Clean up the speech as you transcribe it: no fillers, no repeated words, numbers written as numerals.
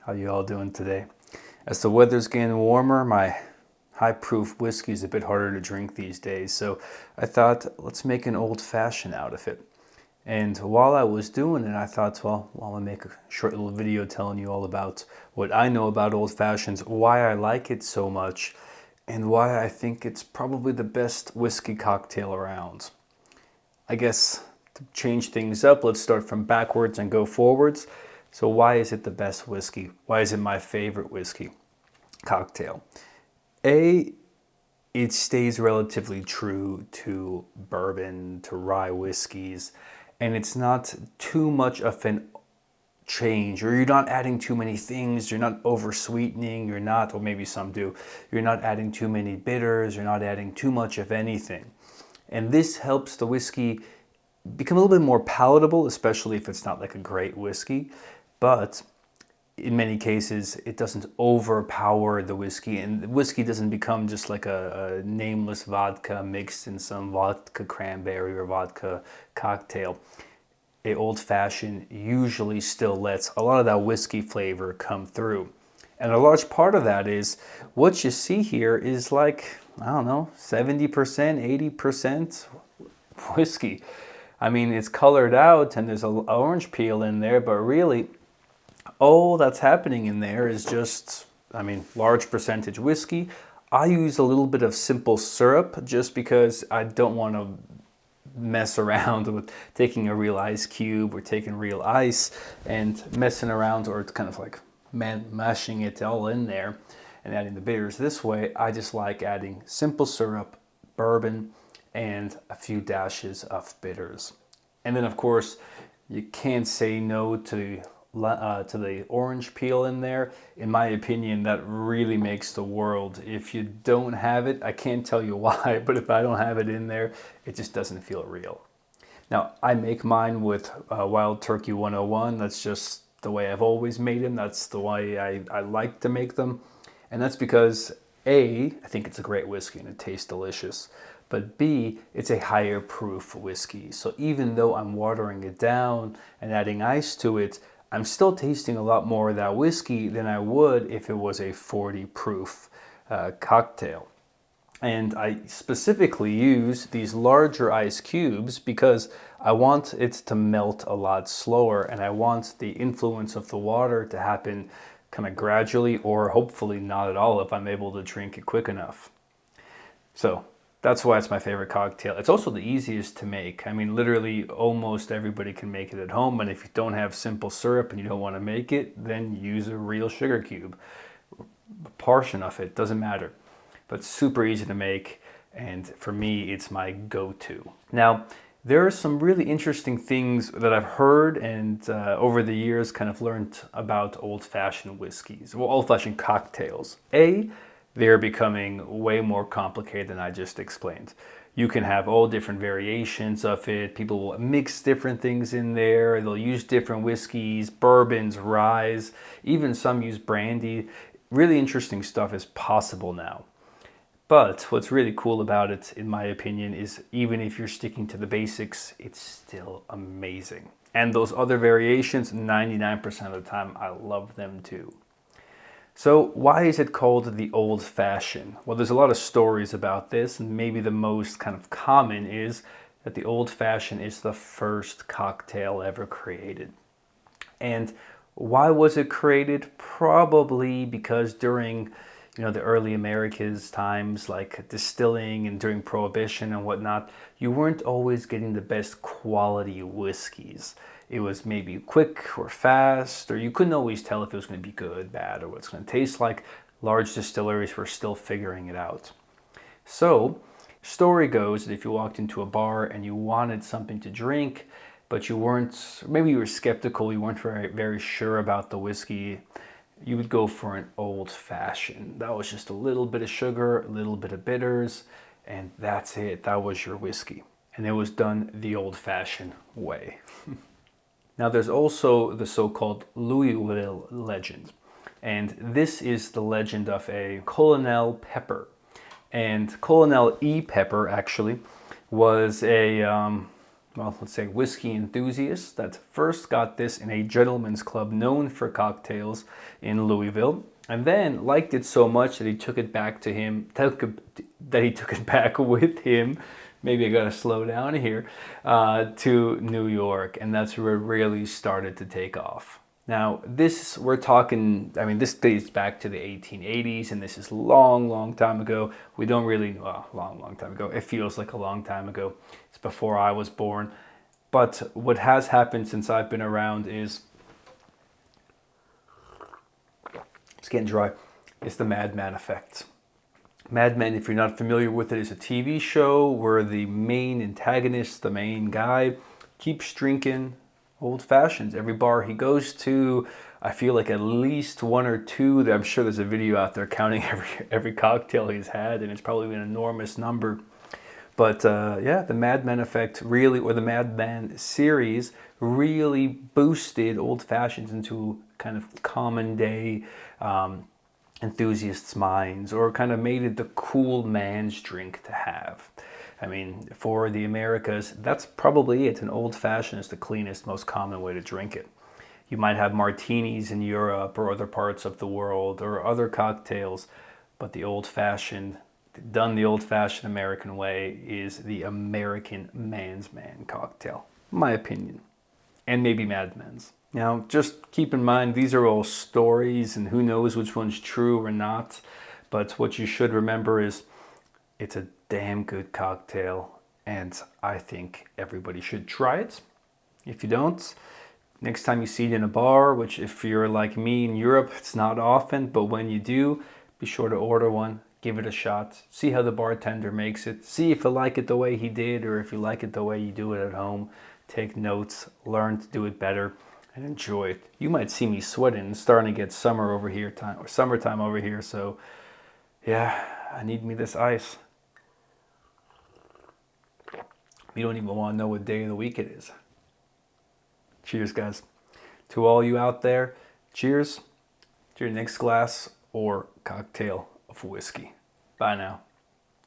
How you all doing today? As the weather's getting warmer, my high-proof whiskey is a bit harder to drink these days, so I thought, let's make an old-fashioned out of it. And while I was doing it, I thought, well, I'll make a short little video telling you all about what I know about old-fashions, why I like it so much, and why I think it's probably the best whiskey cocktail around. I guess to change things up, let's start from backwards and go forwards. So why is it the best whiskey? Why is it my favorite whiskey cocktail? It stays relatively true to bourbon, to rye whiskeys, and it's not too much of an change, or you're not adding too many things, you're not over sweetening, you're not, or maybe some do, you're not adding too many bitters, you're not adding too much of anything. And this helps the whiskey become a little bit more palatable, especially if it's not like a great whiskey. But in many cases, it doesn't overpower the whiskey, and the whiskey doesn't become just like a nameless vodka mixed in some vodka cranberry or vodka cocktail. A old fashioned usually still lets a lot of that whiskey flavor come through. And a large part of that is what you see here is like, I don't know, 70%, 80% whiskey. I mean, it's colored out and there's an orange peel in there, but really all that's happening in there is just, large percentage whiskey. I use a little bit of simple syrup just because I don't want to mess around with taking a real ice cube or taking real ice and messing around, or it's kind of like mashing it all in there and adding the bitters this way. I just like adding simple syrup, bourbon, and a few dashes of bitters. And then of course, you can't say no to the orange peel in there. In my opinion, that really makes the world. If you don't have it, I can't tell you why, but if I don't have it in there, it just doesn't feel real. Now, I make mine with Wild Turkey 101. That's just the way I've always made them. That's the way I like to make them. And that's because I think it's a great whiskey and it tastes delicious. But B, it's a higher proof whiskey. So even though I'm watering it down and adding ice to it, I'm still tasting a lot more of that whiskey than I would if it was a 40 proof cocktail. And I specifically use these larger ice cubes because I want it to melt a lot slower, and I want the influence of the water to happen kind of gradually, or hopefully not at all if I'm able to drink it quick enough. So that's why it's my favorite cocktail. It's also the easiest to make. I mean, literally almost everybody can make it at home. And if you don't have simple syrup and you don't want to make it, then use a real sugar cube. A portion of it, doesn't matter. But super easy to make. And for me, it's my go-to. Now, there are some really interesting things that I've heard and over the years kind of learned about old-fashioned whiskeys, well, old-fashioned cocktails. They're becoming way more complicated than I just explained. You can have all different variations of it. People will mix different things in there. They'll use different whiskeys, bourbons, ryes, even some use brandy. Really interesting stuff is possible now. But what's really cool about it, in my opinion, is even if you're sticking to the basics, it's still amazing. And those other variations, 99% of the time, I love them too. So why is it called the old fashioned? Well, there's a lot of stories about this, and maybe the most kind of common is that the old fashioned is the first cocktail ever created. And why was it created? Probably because during the early Americas times, like distilling and during Prohibition and whatnot, you weren't always getting the best quality whiskeys. It was maybe quick or fast, or you couldn't always tell if it was going to be good, bad, or what it's going to taste like. Large distilleries were still figuring it out. So, story goes that if you walked into a bar and you wanted something to drink, but you weren't, maybe you were skeptical, you weren't very, very sure about the whiskey, you would go for an old fashioned. That was just a little bit of sugar, a little bit of bitters, and that's it. That was your whiskey. And it was done the old fashioned way. Now there's also the so-called Louisville legend. And this is the legend of a Colonel Pepper. And Colonel E. Pepper actually was a well, let's say whiskey enthusiasts that first got this in a gentleman's club known for cocktails in Louisville, and then liked it so much that he took it back to him, that he took it back with him. Maybe I gotta slow down here, to New York, and that's where it really started to take off. Now, we're talking, I mean, this dates back to the 1880s, and this is long, long time ago. We don't really, well, long time ago. It feels like a long time ago. It's before I was born. But what has happened since I've been around is, it's getting dry, it's the Madman effect. Mad Men, if you're not familiar with it, is a TV show where the main antagonist, the main guy, keeps drinking old fashions. Every bar he goes to, I feel like at least one or two. I'm sure there's a video out there counting every cocktail he's had, and it's probably an enormous number. But yeah, the Mad Men effect really, or the Mad Men series, really boosted old fashions into kind of common day enthusiasts' minds, or kind of made it the cool man's drink to have. I mean, for the Americas, that's probably it. An old fashioned is the cleanest, most common way to drink it. You might have martinis in Europe or other parts of the world or other cocktails, but the old fashioned, done the old fashioned American way, is the American man's man cocktail, my opinion, and maybe Mad Men's. Now, just keep in mind, these are all stories, and who knows which one's true or not. But what you should remember is it's a damn good cocktail, and I think everybody should try it. If you don't, next time you see it in a bar, which if you're like me in Europe, it's not often, but when you do, be sure to order one, give it a shot, see how the bartender makes it, see if you like it the way he did, or if you like it the way you do it at home. Take notes, learn to do it better, and enjoy it. You might see me sweating. It's starting to get summer over here, or summertime over here, so yeah, I need me this ice. You don't even want to know what day of the week it is. Cheers, guys. To all you out there, cheers to your next glass or cocktail of whiskey. Bye now.